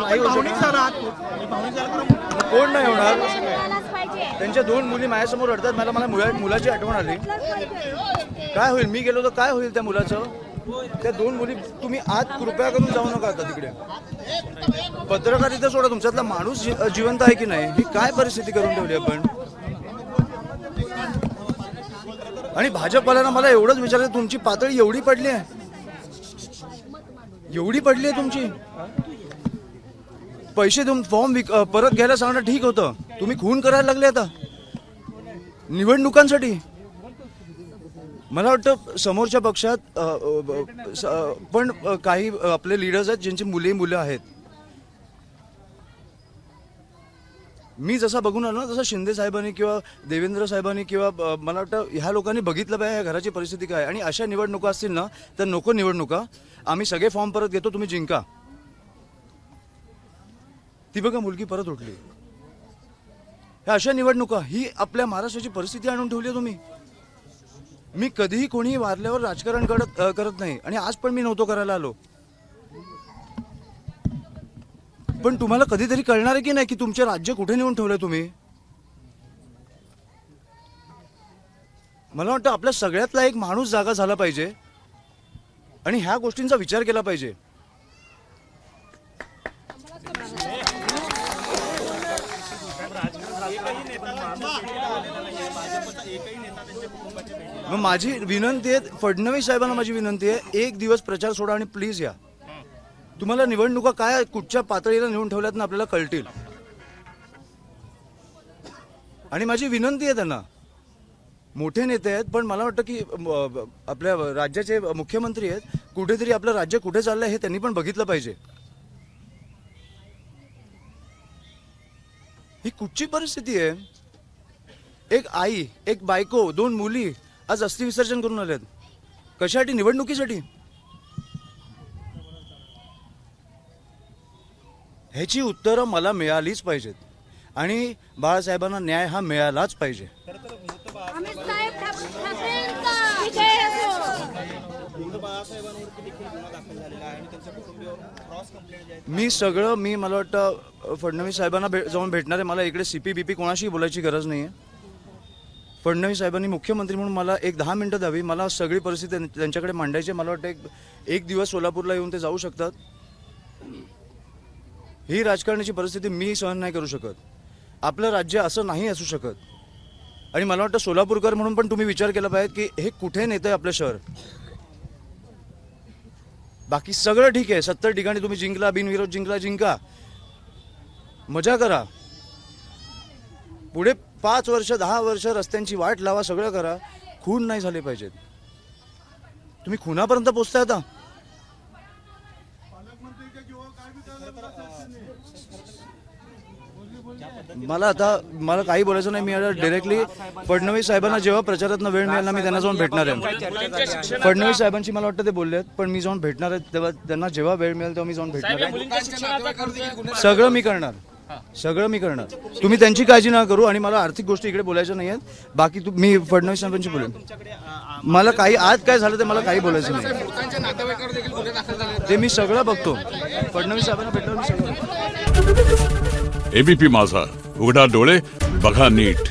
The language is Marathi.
नाही होऊ भावनिक शकत. झाला आहात खूप. भावनिक झाला कारण कोण नाही होणार. मिळालाच पाहिजे. त्यांच्या दोन मुली माझ्यासमोर रडतात. मला मुलाची आठवण आली. काय होईल, मी गेलो तर काय होईल त्या मुलाचं. त्या दोन मुली तुम्ही आत कृपया करून जाऊ नका आता तिकडे. पत्रकारिता सोडा, तुमच्यातला माणूस जिवंत आहे की नाही, ही काय परिस्थिती करून ठेवली आपण. आणि भाजपवाल्यांना मला एवढंच विचारायचं, तुमची पातळी एवढी पडली आहे, एवढी पडली आहे तुमची. पैसे फॉर्म परत घ्यायला सांगणं ठीक होतं, तुम्ही खून करायला लागले आता निवडणुकांसाठी. मला वाटतं समोरच्या पक्षात पण काही आपले लीडर्स आहेत ज्यांची मुलं आहेत. मी जसा बघून आलो ना, तसं शिंदे साहेबांनी किंवा देवेंद्र साहेबांनी किंवा मला वाटतं ह्या लोकांनी बघितलं पाहिजे या घराची परिस्थिती काय. आणि अशा निवडणुका असतील ना तर नको निवडणुका. आम्ही सगळे फॉर्म परत घेतो, तुम्ही जिंका. ती बघा मुलगी परत उठली. ह्या अशा निवडणुका ही आपल्या महाराष्ट्राची परिस्थिती आणून ठेवली आहे तुम्ही. मी कधीही कोणीही वारल्यावर राजकारण करत नाही आणि आज पण मी नव्हतो करायला आलो. पण तुम्हाला कधीतरी कळणार आहे की नाही की तुमचे राज्य कुठे नेऊन ठेवलंय तुम्ही. मला वाटतं आपल्या सगळ्यातला एक माणूस जागा झाला पाहिजे आणि ह्या गोष्टींचा विचार केला पाहिजे. मग माझी विनंती आहे, फडणवीस साहेबांना माझी विनंती आहे, एक दिवस प्रचार सोडा आणि प्लीज या. तुम्हाला निवडणुका काय कुठच्या पातळीला नेऊन ठेवल्यात ना आपल्याला कळतील. आणि माझी विनंती आहे त्यांना, मोठे नेते आहेत पण मला वाटतं की आपल्या राज्याचे मुख्यमंत्री आहेत, कुठेतरी आपलं राज्य कुठे चाललंय हे त्यांनी पण बघितलं पाहिजे. ही कुठची परिस्थिती आहे. एक आई, एक बायको, दोन मुली आज अस्थि विसर्जन करून आल्यात. कशासाठी? निवडणुकीसाठी. ह्याची उत्तरं मला मिळालीच पाहिजेत आणि बाळासाहेबांना न्याय हा मिळालाच पाहिजे. अमित साहेब ठाकरेंचा विजय असो. मी मला वाटतं फडणवीस साहेबांना जाऊन भेटणार आहे. मला इकडे CP-BP कोणाशी बोलायची गरज नाही आहे. फडणवीस साहेबांनी मुख्यमंत्री म्हणून मला एक 10 मिनिटं द्यावी. मला सगळी परिस्थिती त्यांच्याकडे मांडायची. मला वाटतं एक दिवस सोलापूरला येऊन ते जाऊ शकतात. ही राजकारणाची परिस्थिती मी सहन नाही करू शकत. आपलं राज्य असं नाही असू शकत. आणि मला वाटतं सोलापूरकर म्हणून पण तुम्ही विचार केला पाहिजे की हे कुठे नेतंय आपलं शहर. बाकी सगळं ठीक आहे, 70 ठिकाणी तुम्ही जिंकला, बिनविरोध जिंका, मजा करा. पुढे 5 वर्ष 10 वर्ष रस्त्यांची वाट लावा, सगळं करा. खून नाही झाले पाहिजेत. तुम्ही खुनापर्यंत पोहोचताय आता. मला काही बोलायचं नाही. मी आता डायरेक्टली फडणवीस साहेबांना जेव्हा प्रचारातनं वेळ मिळेल ना मी त्यांना जाऊन भेटणार आहे. फडणवीस साहेबांची मला वाटतं ते बोलले आहेत पण मी जाऊन भेटणार आहे तेव्हा त्यांना जेव्हा वेळ मिळेल तेव्हा मी जाऊन भेटणार आहे. सगळं मी करणार. तुम्ही त्यांची काळजी नका करू. आणि मला आर्थिक गोष्टी इकडे बोलायच्या नाही आहेत. बाकी मी फडणवीस साहेबांशी बोलेन. मला काही आज काय झालं ते मला काही बोलायचं नाही. ते मी सगळं बघतो. फडणवीस साहेबांना भेटल्यावर मी सगळं. ABP माझा, उघडा डोळे बघा नीट.